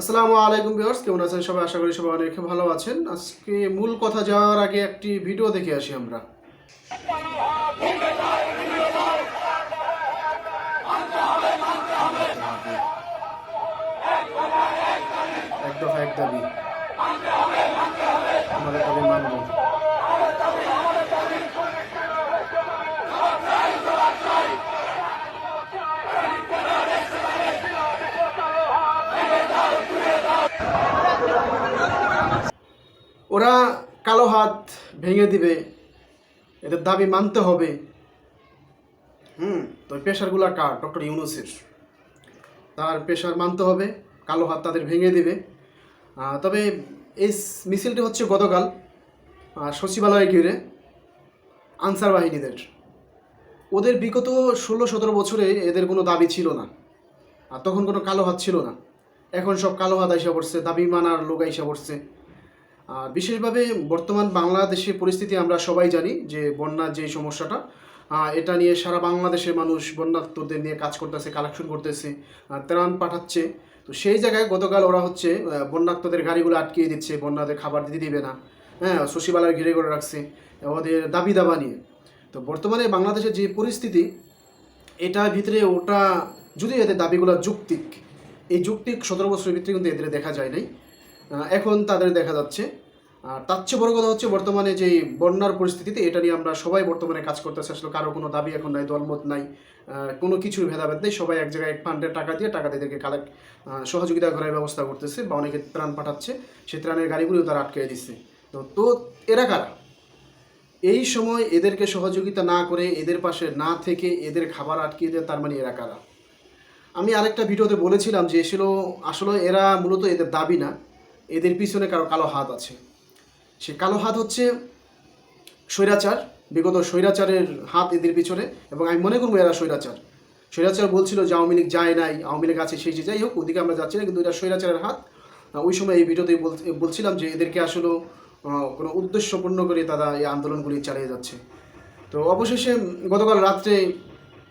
আসসালামু আলাইকুম ভিউয়ার্স, কেমন আছেন সবাই? আশা করি সবাই অনেক ভালো আছেন। আজকে মূল কথা যাওয়ার আগে একটি ভিডিও দেখে আসি আমরা। এক দফা এক দাবি, আমাদের দাবি মানব। ওরা কালো হাত ভেঙে দিবে, এদের দাবি মানতে হবে। তো প্রেশারগুলো কার? ডক্টর ইউনূসের। তার প্রেশার মানতে হবে, কালো হাত তাদের ভেঙে দিবে। তবে এই মিছিলটি হচ্ছে গতকাল সচিবালয়ে ঘিরে আনসার বাহিনীদের। ওদের বিগত 16-17 বছরে এদের কোনো দাবি ছিল না, আর তখন কোনো কালো হাত ছিল না। এখন সব কালো হাত আইসা পড়ছে, দাবি মানার লোক আইসা পড়ছে। বিশেষভাবে বর্তমান বাংলাদেশের পরিস্থিতি আমরা সবাই জানি, যে বন্যার যে সমস্যাটা, এটা নিয়ে সারা বাংলাদেশের মানুষ বন্যার্থদের নিয়ে কাজ করতেছে, কালেকশন করতেছে, ত্রাণ পাঠাচ্ছে। তো সেই জায়গায় গতকাল ওরা হচ্ছে বন্যার্থদের গাড়িগুলো আটকিয়ে দিচ্ছে, বন্যাদের খাবার দিতে দিবে না। হ্যাঁ, সচিবালয় ঘিরে করে রাখছে ওদের দাবি দাবা নিয়ে। তো বর্তমানে বাংলাদেশের যে পরিস্থিতি, এটার ভিতরে ওটা যদি এদের দাবিগুলো যৌক্তিক, এই যৌক্তিক 17 বছরের ভিতরে কিন্তু এদের দেখা যায় নাই, এখন তাদের দেখা যাচ্ছে। আর তার চেয়ে বড় কথা হচ্ছে বর্তমানে যে বন্যার পরিস্থিতিতে এটা নিয়ে আমরা সবাই বর্তমানে কাজ করতেছে। আসলে কারো কোনো দাবি এখন নাই, দলমত নাই, কোনো কিছুর ভেদাভেদ নেই। সবাই এক জায়গায় এক ফান্ডে টাকা দিয়ে এদেরকে কালেক্ট সহযোগিতা করার ব্যবস্থা করতেছে, বা অনেকে ত্রাণ পাঠাচ্ছে, সেই ত্রাণের গাড়িগুলিও তারা আটকে দিচ্ছে। তো এরা কারা? এই সময় এদেরকে সহযোগিতা না করে, এদের পাশে না থেকে এদের খাবার আটকিয়ে দেয়, তার মানে এরা কারা? আমি আরেকটা ভিডিওতে বলেছিলাম যে আসলে এরা মূলত এদের দাবি না, এদের পিছনে কারো কালো হাত আছে। সে কালো হাত হচ্ছে স্বৈরাচার, বিগত স্বৈরাচারের হাত এদের পিছনে। এবং আমি মনে করবো এরা স্বৈরাচার বলছিল যে আওয়ামী লীগ যায় নাই, আওয়ামী লীগ আছে, সেই যে যাই হোক, ওদিকে আমরা যাচ্ছি না, কিন্তু এটা স্বৈরাচারের হাত। ওই সময় এই ভিডিওতেই বলছিলাম যে এদেরকে আসলে কোনো উদ্দেশ্যপূর্ণ করে তারা এই আন্দোলনগুলি চালিয়ে যাচ্ছে। তো অবশেষে গতকাল রাত্রে,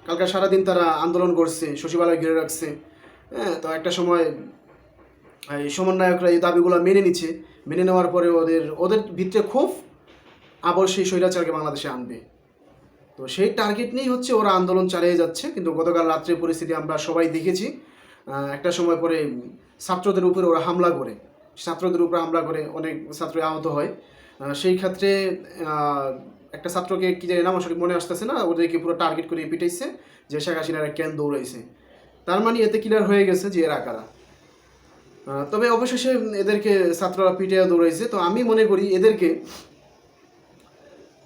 কালকে সারাদিন তারা আন্দোলন করছে, সচিবালয় ঘিরে রাখছে। হ্যাঁ, তো একটা সময় এই সমন্বয়করা এই দাবিগুলো মেনে নিচ্ছে। মেনে নেওয়ার পরে ওদের ভিতরে ক্ষোভ, আবার সেই স্বৈরাচারকে বাংলাদেশে আনবে। তো সেই টার্গেট নিয়েই হচ্ছে ওরা আন্দোলন চালিয়ে যাচ্ছে। কিন্তু গতকাল রাত্রের পরিস্থিতি আমরা সবাই দেখেছি। একটা সময় পরে ছাত্রদের উপরে ওরা হামলা করে, অনেক ছাত্র আহত হয়। সেই ক্ষেত্রে একটা ছাত্রকে কি জানি নাম আসলে মনে আসতেছে না, ওদেরকে পুরো টার্গেট করে পিটাইছে, যে শেখ হাসিনারা কেন দৌড়াইছে। তার মানে এতে ক্লিয়ার হয়ে গেছে যে এরা কারা। তবে অবশেষে এদেরকে ছাত্ররা পিটিয়ে দৌড়াইছে। তো আমি মনে করি এদেরকে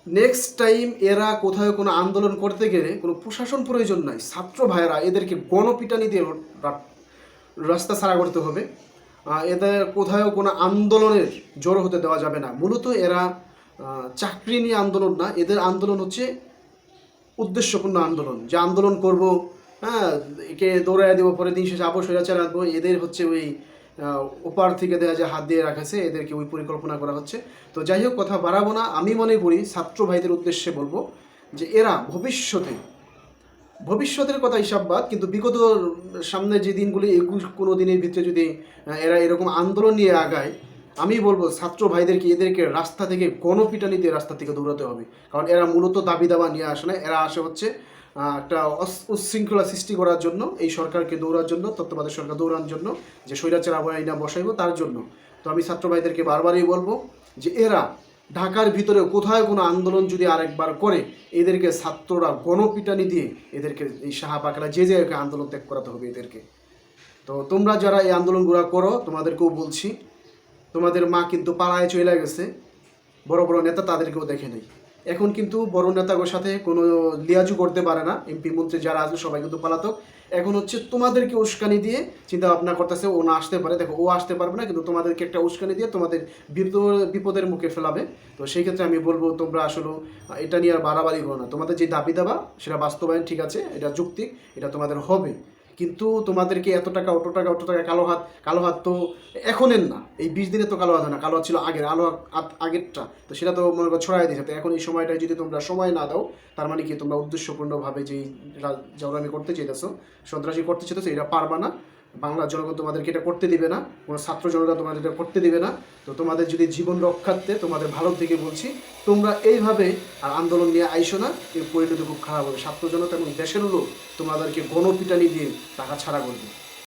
নেক্সট টাইম এরা কোথাও কোনো আন্দোলন করতে গেলে কোনো প্রশাসন প্রয়োজন নাই, ছাত্র ভাইয়েরা এদেরকে গণপিটানি দিয়ে রাস্তা ছাড়া করতে হবে। এদের কোথাও কোনো আন্দোলনের জড়ো হতে দেওয়া যাবে না। মূলত এরা চাকরি নিয়ে আন্দোলন না, এদের আন্দোলন হচ্ছে উদ্দেশ্যপূর্ণ আন্দোলন, যে আন্দোলন করব, হ্যাঁ, একে দৌড়াইয়া দেবো, পরে দিন শেষে আবার স্বৈরাচার রাখবো। এদের হচ্ছে ওই ওপার থেকে দেখা যায় হাত দিয়ে রাখেছে, এদেরকে ওই পরিকল্পনা করা হচ্ছে। তো যাই হোক, কথা বাড়াবো না। আমি মনে করি ছাত্র ভাইদের উদ্দেশ্যে বলবো যে এরা ভবিষ্যতের কথা হিসাববাদ, কিন্তু বিগত সামনে যে দিনগুলি, কোনো দিনের ভিতরে যদি এরা এরকম আন্দোলন নিয়ে আগায়, আমি বলবো ছাত্র ভাইদেরকে এদেরকে রাস্তা থেকে গণপিটানি দিয়ে রাস্তা থেকে দৌড়াতে হবে। কারণ এরা মূলত দাবি দাবা নিয়ে আসে না, এরা আসে হচ্ছে একটা উচ্ছৃঙ্খলা সৃষ্টি করার জন্য, এই সরকারকে দৌড়ার জন্য, তত্ত্বাবধায়ক সরকার দৌড়ানোর জন্য, যে স্বৈরাচার আইনা বসাইব তার জন্য। তো আমি ছাত্র ভাইদেরকে বারবারই বলবো যে এরা ঢাকার ভিতরে কোথায় কোনো আন্দোলন যদি আরেকবার করে, এদেরকে ছাত্ররা গণপিটানি দিয়ে এদেরকে এই শাহবাগেরা যে জায়গায় আন্দোলন ত্যাগ করাতে হবে এদেরকে। তো তোমরা যারা এই আন্দোলনগুলো করো, তোমাদেরকেও বলছি, তোমাদের মা কিন্তু পাড়ায় চলে গেছে, বড় বড় নেতা তাদেরকেও দেখে নেই। এখন কিন্তু বড় নেতাদের সাথে কোনো লিয়াজু করতে পারে না, এমপি মন্ত্রী যারা আসবে সবাই কিন্তু পলাতক। এখন হচ্ছে তোমাদেরকে উস্কানি দিয়ে চিন্তা ভাবনা করতেছে ও না আসতে পারে। দেখো, ও আসতে পারবে না, কিন্তু তোমাদেরকে একটা উস্কানি দিয়ে তোমাদের বিপদের মুখে ফেলাবে। তো সেই ক্ষেত্রে আমি বলবো তোমরা আসলে এটা নিয়ে আর বাড়াবাড়ি করো না। তোমাদের যে দাবি দাবা সেটা বাস্তবায়ন, ঠিক আছে, এটা যৌক্তিক, এটা তোমাদের হবে। কিন্তু তোমাদেরকে এত টাকা, অত টাকা, কালো হাত তো এখনের না, এই 20 দিনে তো কালো হাত হয় না, কালো হাত ছিল আগের, হাত আগেরটা। তো সেটা তো মনে করো ছড়াই দিয়েছে। তো এখন এই সময়টায় যদি তোমরা সময় না দাও, তার মানে কি তোমরা উদ্দেশ্যপূর্ণভাবে যেই জাউরামি করতে চাইতেছো, সন্ত্রাসী করতে চাইতেছো, এটা পারবা না। বাংলার জনগণ তোমাদেরকে এটা করতে দিবে না, কোনো ছাত্র জনতা তোমাদের এটা করতে দিবে না। তো তোমাদের যদি জীবন রক্ষার্থে তোমাদের ভালোর দিকে বলছি, তোমরা এইভাবে আর আন্দোলন নিয়ে আইসো না, এর পরিণতি খুব খারাপ হবে। ছাত্র জনতা এবং দেশের লোক তোমাদেরকে গণপিটানি দিয়ে টাকা ছাড়া করবে।